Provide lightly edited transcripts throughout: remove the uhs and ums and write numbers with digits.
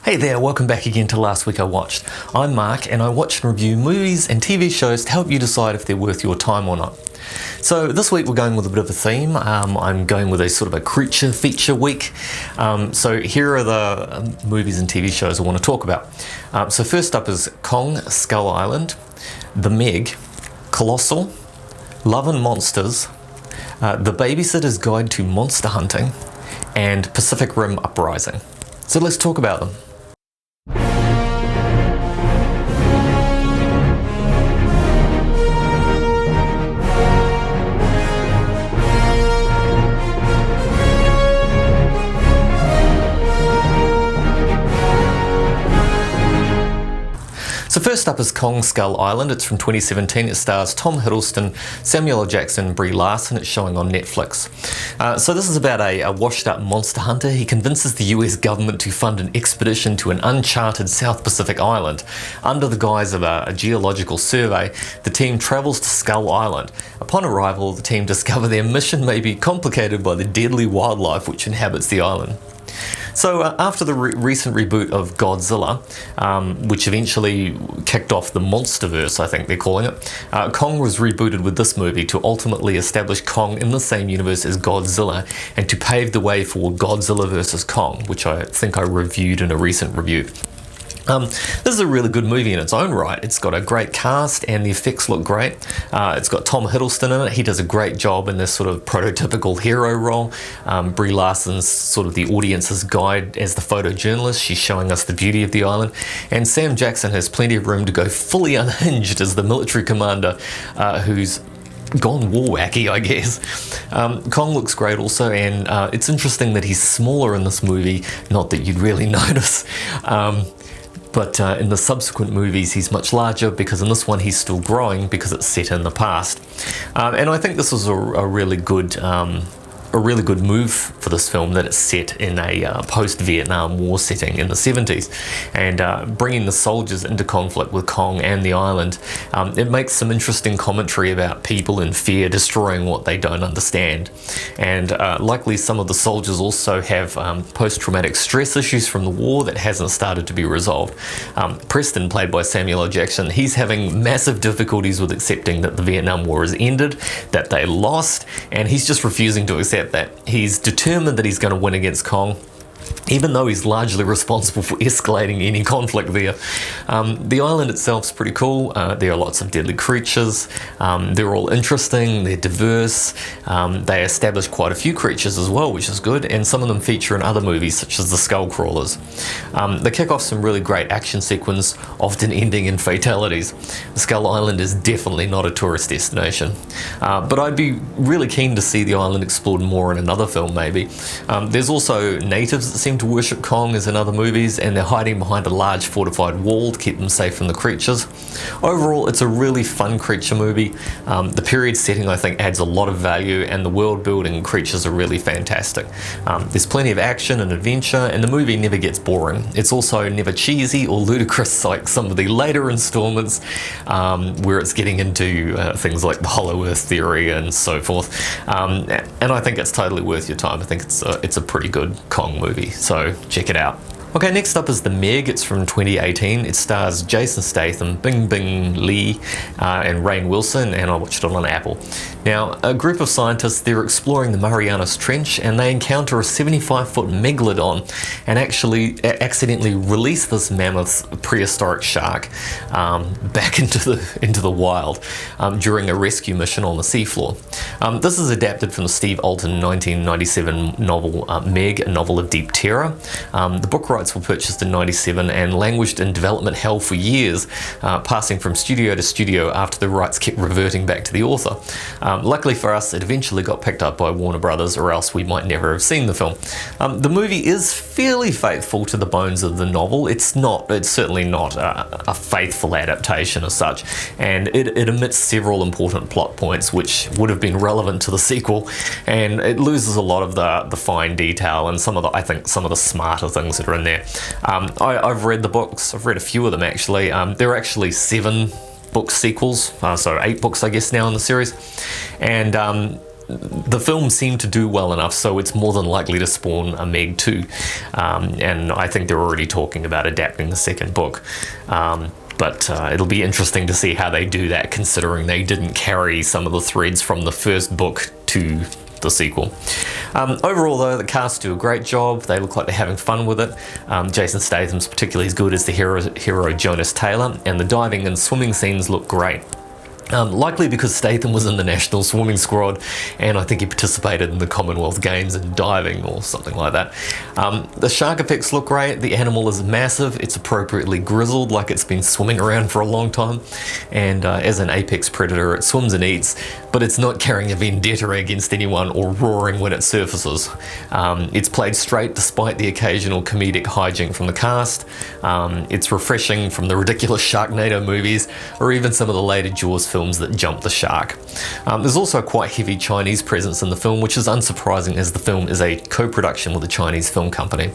Hey there, welcome back again to Last Week I Watched. I'm Mark and I watch and review movies and TV shows to help you decide if they're worth your time or not. So this week we're going with a bit of a theme. I'm going with a sort of a creature feature week. So here are the movies and TV shows I want to talk about. So first up is Kong Skull Island, The Meg, Colossal, Love and Monsters, The Babysitter's Guide to Monster Hunting, and Pacific Rim Uprising. So let's talk about them. So first up is Kong Skull Island. It's from 2017. It stars Tom Hiddleston, Samuel L. Jackson, and Brie Larson. It's showing on Netflix. So this is about a washed-up monster hunter. He convinces the US government to fund an expedition to an uncharted South Pacific island. Under the guise of a geological survey, the team travels to Skull Island. Upon arrival, the team discover their mission may be complicated by the deadly wildlife which inhabits the island. So after the recent reboot of Godzilla, which eventually kicked off the Monsterverse, I think they're calling it, Kong was rebooted with this movie to ultimately establish Kong in the same universe as Godzilla and to pave the way for Godzilla vs. Kong, which I think I reviewed in a recent review. This is a really good movie in its own right. It's got a great cast and the effects look great. It's got Tom Hiddleston in it. He does a great job in this sort of prototypical hero role. Brie Larson's sort of the audience's guide as the photojournalist. She's showing us the beauty of the island. And Sam Jackson has plenty of room to go fully unhinged as the military commander who's gone war wacky, I guess. Kong looks great also, and it's interesting that he's smaller in this movie. Not that you'd really notice. But in the subsequent movies he's much larger, because in this one he's still growing because it's set in the past. And I think this was a really good move for this film, that it's set in a post-Vietnam War setting in the 70s, and bringing the soldiers into conflict with Kong and the island. It makes some interesting commentary about people in fear destroying what they don't understand, and likely some of the soldiers also have post-traumatic stress issues from the war that hasn't started to be resolved. Preston, played by Samuel L. Jackson, he's having massive difficulties with accepting that the Vietnam War has ended, that they lost, and he's just refusing to accept that. He's determined that he's going to win against Kong, even though he's largely responsible for escalating any conflict there. The island itself's pretty cool. There are lots of deadly creatures. They're all interesting, they're diverse. They establish quite a few creatures as well, which is good, and some of them feature in other movies such as the Skull Crawlers. They kick off some really great action sequence, often ending in fatalities. Skull Island is definitely not a tourist destination, but I'd be really keen to see the island explored more in another film maybe. There's also natives that seem to worship Kong as in other movies, and they're hiding behind a large fortified wall to keep them safe from the creatures. Overall, it's a really fun creature movie. The period setting, I think, adds a lot of value, and the world building and creatures are really fantastic. There's plenty of action and adventure, and the movie never gets boring. It's also never cheesy or ludicrous like some of the later installments, where it's getting into things like the Hollow Earth theory and so forth. And I think it's totally worth your time. I think it's a pretty good Kong movie, so check it out. Okay, next up is The Meg. It's from 2018. It stars Jason Statham, Bing Lee, and Rainn Wilson, and I watched it on Apple. Now, a group of scientists, they're exploring the Marianas Trench, and they encounter a 75-foot megalodon and actually accidentally release this mammoth prehistoric shark back into the wild during a rescue mission on the seafloor. This is adapted from the Steve Alten 1997 novel Meg, a novel of deep terror. The book rights were purchased in 97 and languished in development hell for years, passing from studio to studio after the rights kept reverting back to the author. Luckily for us, it eventually got picked up by Warner Brothers, or else we might never have seen the film. The movie is fairly faithful to the bones of the novel. It's certainly not a faithful adaptation as such, and it omits several important plot points which would have been relevant to the sequel, and it loses a lot of the fine detail and some of the smarter things that are in there. I've read the books. I've read a few of them actually. There are actually 7 book sequels, so 8 books I guess now in the series, and the film seemed to do well enough, so it's more than likely to spawn a Meg 2. And I think they're already talking about adapting the second book. But it'll be interesting to see how they do that, considering they didn't carry some of the threads from the first book to the sequel. Overall though, the cast do a great job. They look like they're having fun with it. Jason Statham's particularly as good as the hero Jonas Taylor, and the diving and swimming scenes look great. Likely because Statham was in the national swimming squad, and I think he participated in the Commonwealth Games in diving or something like that. The shark effects look great. The animal is massive. It's appropriately grizzled, like it's been swimming around for a long time. And as an apex predator, it swims and eats, but it's not carrying a vendetta against anyone or roaring when it surfaces. It's played straight despite the occasional comedic hijink from the cast. It's refreshing from the ridiculous Sharknado movies, or even some of the later Jaws films that jump the shark. There's also a quite heavy Chinese presence in the film, which is unsurprising as the film is a co-production with a Chinese film company.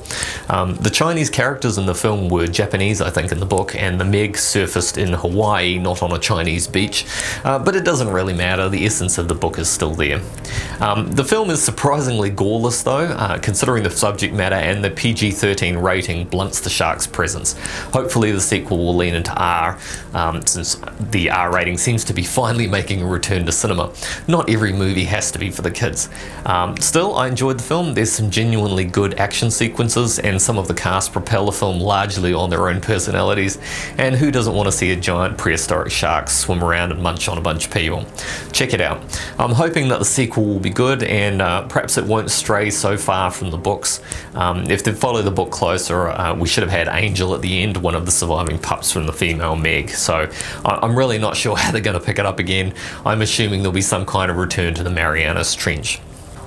The Chinese characters in the film were Japanese, I think, in the book, and the Meg surfaced in Hawaii, not on a Chinese beach, but it doesn't really matter. The essence of the book is still there. The film is surprisingly goreless though, considering the subject matter, and the PG-13 rating blunts the shark's presence. Hopefully the sequel will lean into R, since the R rating seems to be finally making a return to cinema. Not every movie has to be for the kids. Still, I enjoyed the film. There's some genuinely good action sequences, and some of the cast propel the film largely on their own personalities, and who doesn't want to see a giant prehistoric shark swim around and munch on a bunch of people? Check it out. I'm hoping that the sequel will be good, and perhaps it won't stray so far from the books. If they follow the book closer, we should have had Angel at the end, one of the surviving pups from the female Meg, so I'm really not sure how they're going to pick it up again. I'm assuming there'll be some kind of return to the Marianas Trench.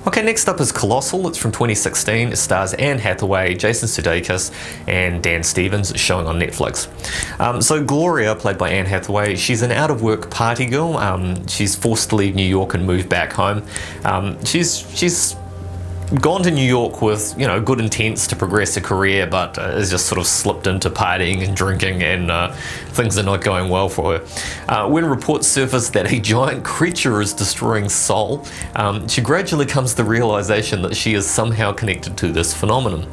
Okay, next up is Colossal. It's from 2016. It stars Anne Hathaway, Jason Sudeikis, and Dan Stevens. It's showing on Netflix. So Gloria, played by Anne Hathaway, she's an out-of-work party girl. She's forced to leave New York and move back home. She's gone to New York with, you know, good intents to progress her career, but has just sort of slipped into partying and drinking, and things are not going well for her. When reports surface that a giant creature is destroying Seoul, she gradually comes to the realization that she is somehow connected to this phenomenon.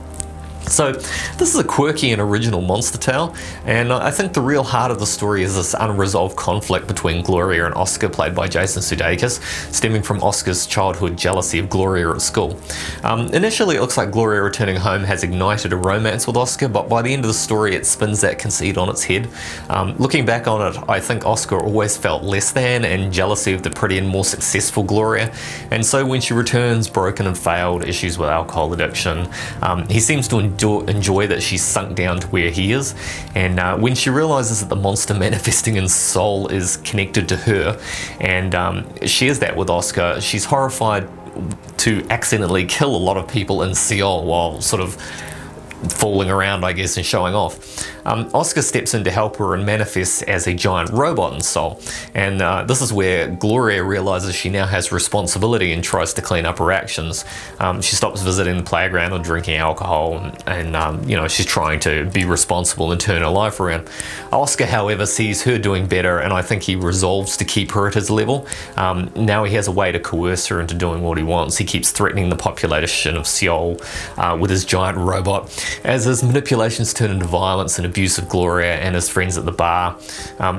So this is a quirky and original monster tale, and I think the real heart of the story is this unresolved conflict between Gloria and Oscar, played by Jason Sudeikis, stemming from Oscar's childhood jealousy of Gloria at school. Initially it looks like Gloria returning home has ignited a romance with Oscar, but by the end of the story it spins that conceit on its head. Looking back on it, I think Oscar always felt less than and jealousy of the pretty and more successful Gloria, and so when she returns broken and failed, issues with alcohol addiction, he seems to enjoy that she's sunk down to where he is, and when she realizes that the monster manifesting in Seoul is connected to her and shares that with Oscar, she's horrified to accidentally kill a lot of people in Seoul while sort of fooling around, I guess, and showing off. Oscar steps in to help her and manifests as a giant robot in Seoul, and this is where Gloria realizes she now has responsibility and tries to clean up her actions. She stops visiting the playground and drinking alcohol, and you know, she's trying to be responsible and turn her life around. Oscar, however, sees her doing better, and I think he resolves to keep her at his level. Now he has a way to coerce her into doing what he wants. He keeps threatening the population of Seoul with his giant robot. As his manipulations turn into violence and abuse of Gloria and his friends at the bar,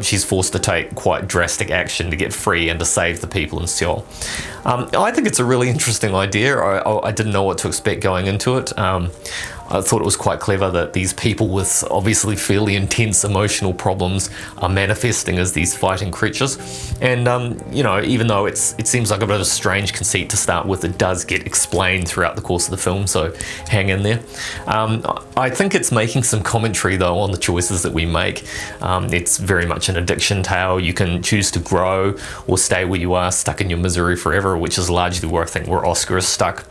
she's forced to take quite drastic action to get free and to save the people in Seoul. I think it's a really interesting idea. I didn't know what to expect going into it. I thought it was quite clever that these people with obviously fairly intense emotional problems are manifesting as these fighting creatures. And, you know, even though it seems like a bit of a strange conceit to start with, it does get explained throughout the course of the film, so hang in there. I think it's making some commentary, though, on the choices that we make. It's very much an addiction tale. You can choose to grow or stay where you are, stuck in your misery forever, which is largely where I think where Oscar is stuck.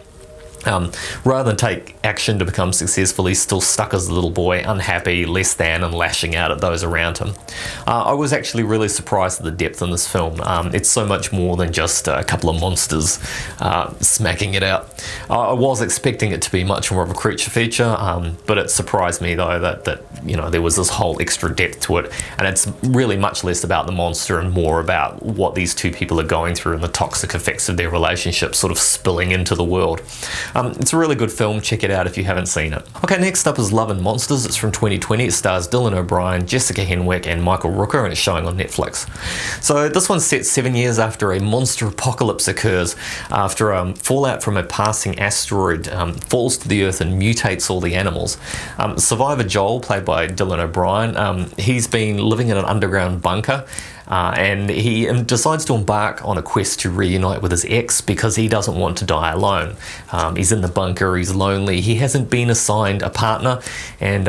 Rather than take action to become successful, he's still stuck as a little boy, unhappy, less than, and lashing out at those around him. I was actually really surprised at the depth in this film. It's so much more than just a couple of monsters smacking it out. I was expecting it to be much more of a creature feature, but it surprised me though that there was this whole extra depth to it, and it's really much less about the monster and more about what these two people are going through and the toxic effects of their relationship sort of spilling into the world. It's a really good film. Check it out if you haven't seen it. Okay, next up is Love and Monsters. It's from 2020. It stars Dylan O'Brien, Jessica Henwick, and Michael Rooker, and it's showing on Netflix. So this one's set 7 years after a monster apocalypse occurs, after fallout from a passing asteroid falls to the Earth and mutates all the animals. Survivor Joel, played by Dylan O'Brien, he's been living in an underground bunker. And he decides to embark on a quest to reunite with his ex because he doesn't want to die alone. He's in the bunker, he's lonely, he hasn't been assigned a partner, and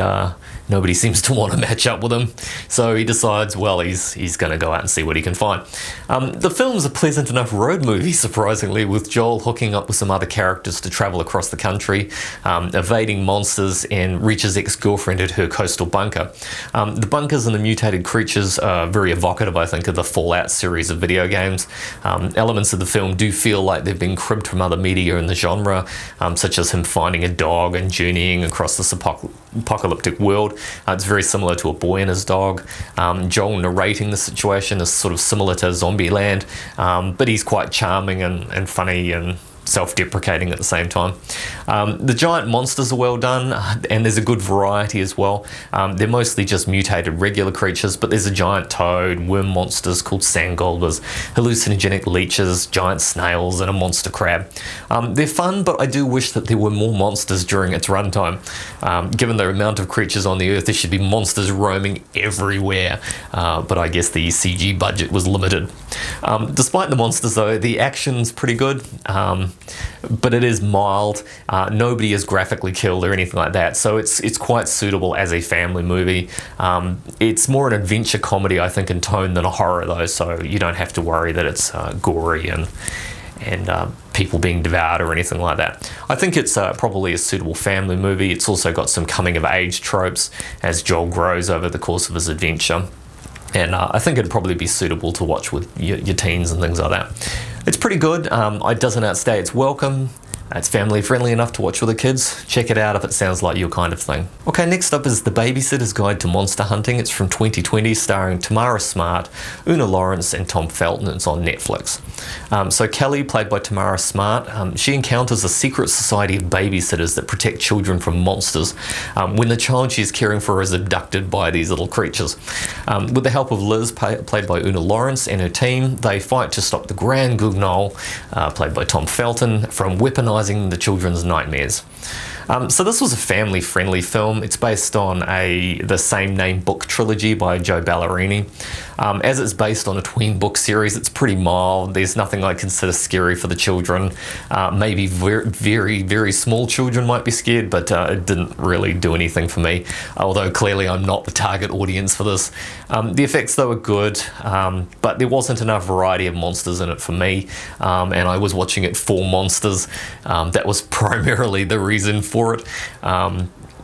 nobody seems to want to match up with him. So he decides, well, he's going to go out and see what he can find. The film's a pleasant enough road movie, surprisingly, with Joel hooking up with some other characters to travel across the country, evading monsters, and reach his ex-girlfriend at her coastal bunker. The bunkers and the mutated creatures are very evocative, I think, of the Fallout series of video games. Elements of the film do feel like they've been cribbed from other media in the genre, such as him finding a dog and journeying across this apocalyptic world. It's very similar to A Boy and His Dog. Joel narrating the situation is sort of similar to Zombieland, but he's quite charming and funny and self-deprecating at the same time. The giant monsters are well done, and there's a good variety as well. They're mostly just mutated regular creatures, but there's a giant toad, worm monsters called sandgulbers, hallucinogenic leeches, giant snails, and a monster crab. They're fun, but I do wish that there were more monsters during its runtime. Given the amount of creatures on the Earth, there should be monsters roaming everywhere, but I guess the CG budget was limited. Despite the monsters though, the action's pretty good. But it is mild. Nobody is graphically killed or anything like that, so it's quite suitable as a family movie. It's more an adventure comedy, I think, in tone than a horror though, so you don't have to worry that it's gory and people being devoured or anything like that. I think it's probably a suitable family movie. It's also got some coming of age tropes as Joel grows over the course of his adventure. And I think it'd probably be suitable to watch with your teens and things like that. It's pretty good. It doesn't outstay its welcome. It's family friendly enough to watch with the kids. Check it out if it sounds like your kind of thing. Okay, next up is The Babysitter's Guide to Monster Hunting. It's from 2020, starring Tamara Smart, Una Lawrence, and Tom Felton. It's on Netflix. So Kelly, played by Tamara Smart, she encounters a secret society of babysitters that protect children from monsters when the child she's caring for is abducted by these little creatures. With the help of Liz, played by Una Lawrence, and her team, they fight to stop the Grand Guignol, played by Tom Felton, from weaponizing the children's nightmares. So this was a family-friendly film. It's based on the same-name book trilogy by Joe Ballerini. As it's based on a tween book series, it's pretty mild. There's nothing I consider scary for the children. Maybe very, very, very small children might be scared, but it didn't really do anything for me, although clearly I'm not the target audience for this. The effects, though, are good, but there wasn't enough variety of monsters in it for me, and I was watching it for monsters. That was primarily the reason for it.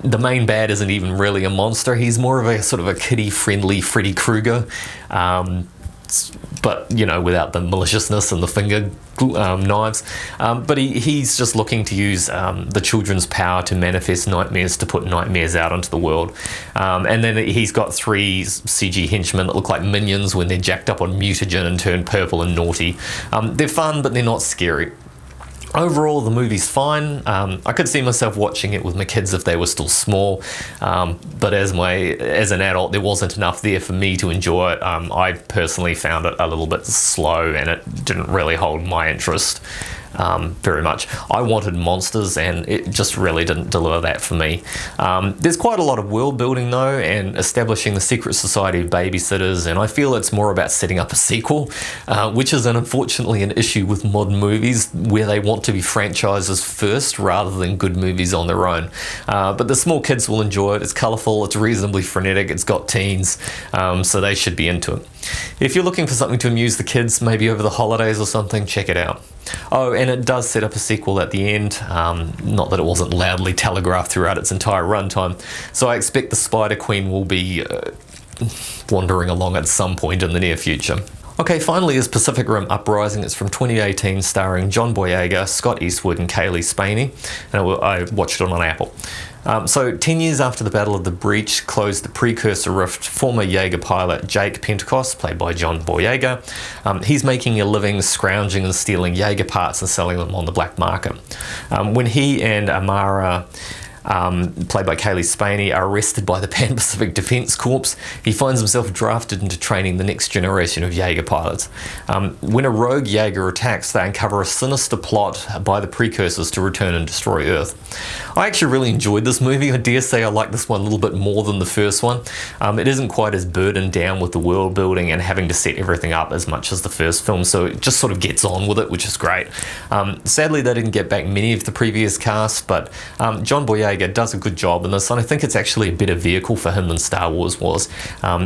The main bad isn't even really a monster. He's more of a sort of a kiddie-friendly Freddy Krueger, but without the maliciousness and the finger knives. But he's just looking to use the children's power to manifest nightmares, to put nightmares out into the world. And then he's got 3 CG henchmen that look like minions when they're jacked up on mutagen and turn purple and naughty. They're fun, but they're not scary. Overall, the movie's fine. I could see myself watching it with my kids if they were still small, but as an adult, there wasn't enough there for me to enjoy it. I personally found it a little bit slow, and it didn't really hold my interest very much. I wanted monsters, and it just really didn't deliver that for me. There's quite a lot of world building though, and establishing the secret society of babysitters, and I feel it's more about setting up a sequel, which is unfortunately an issue with modern movies where they want to be franchises first rather than good movies on their own. But the small kids will enjoy it. It's colourful, it's reasonably frenetic, it's got teens, so they should be into it. If you're looking for something to amuse the kids, maybe over the holidays or something, check it out. Oh, and it does set up a sequel at the end, not that it wasn't loudly telegraphed throughout its entire runtime, so I expect the Spider Queen will be wandering along at some point in the near future. Okay, finally is Pacific Rim Uprising. It's from 2018, starring John Boyega, Scott Eastwood and Kaylee Spaney, and I watched it on Apple. So 10 years after the Battle of the Breach closed the Precursor Rift, former Jaeger pilot Jake Pentecost, played by John Boyega, he's making a living scrounging and stealing Jaeger parts and selling them on the black market. When he and Amara, played by Kaylee Spaney, are arrested by the Pan Pacific Defence Corps, he finds himself drafted into training the next generation of Jaeger pilots. When a rogue Jaeger attacks, they uncover a sinister plot by the Precursors to return and destroy Earth. I actually really enjoyed this movie. I dare say I like this one a little bit more than the first one. It isn't quite as burdened down with the world building and having to set everything up as much as the first film, so it just sort of gets on with it, which is great. Sadly, they didn't get back many of the previous cast, but John Boyega does a good job in this, and I think it's actually a better vehicle for him than Star Wars was.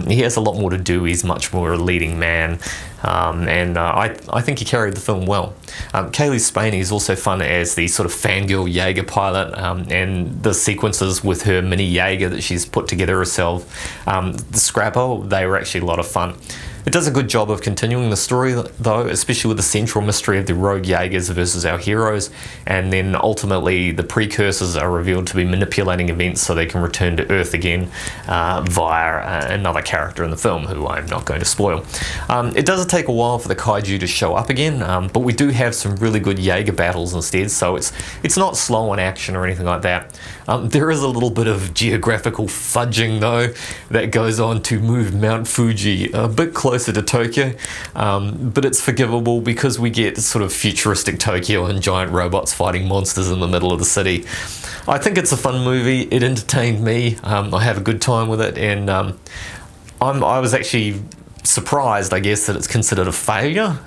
He has a lot more to do. He's much more a leading man, and I think he carried the film well. Kaylee Spaney is also fun as the sort of fangirl Jaeger pilot, and the sequences with her mini Jaeger that she's put together herself, the scrapper, they were actually a lot of fun. It does a good job of continuing the story, though, especially with the central mystery of the rogue Jaegers versus our heroes, and then ultimately the Precursors are revealed to be manipulating events so they can return to Earth again via another character in the film, who I'm not going to spoil. It does take a while for the kaiju to show up again, but we do have some really good Jaeger battles instead, so it's not slow on action or anything like that. There is a little bit of geographical fudging, though, that goes on to move Mount Fuji a bit closer to Tokyo, but it's forgivable because we get sort of futuristic Tokyo and giant robots fighting monsters in the middle of the city. I think it's a fun movie. It entertained me. I have a good time with it, and I was actually surprised, I guess, that it's considered a failure,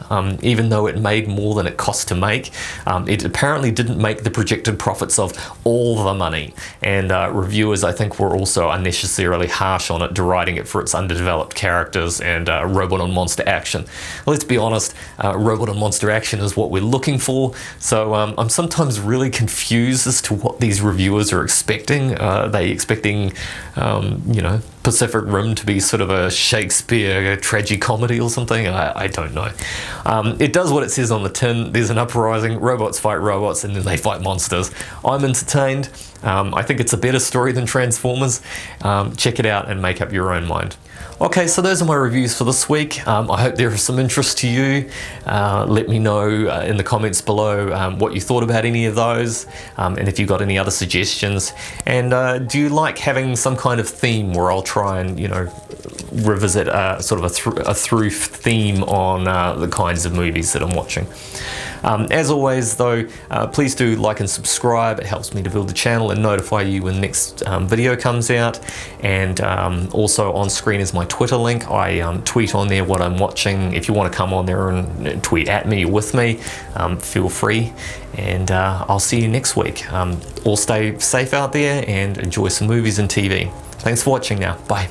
even though it made more than it cost to make. It apparently didn't make the projected profits of all the money, and reviewers, I think, were also unnecessarily harsh on it, deriding it for its underdeveloped characters and robot on monster action. Let's be honest, robot on monster action is what we're looking for, so I'm sometimes really confused as to what these reviewers are expecting. Are they expecting, Pacific Rim to be sort of a Shakespeare tragicomedy or something? I don't know. It does what it says on the tin. There's an uprising, robots fight robots, and then they fight monsters. I'm entertained. I think it's a better story than Transformers. Check it out and make up your own mind. Okay, so those are my reviews for this week. I hope they're of some interest to you. Let me know in the comments below what you thought about any of those, and if you've got any other suggestions. And do you like having some kind of theme where I'll try and, revisit sort of a through theme on the kinds of movies that I'm watching? As always, though, please do like and subscribe. It helps me to build the channel and notify you when the next video comes out. And also on screen is my Twitter link. I tweet on there what I'm watching. If you want to come on there and tweet at me or with me, feel free. And I'll see you next week. All stay safe out there and enjoy some movies and TV. Thanks for watching now. Bye.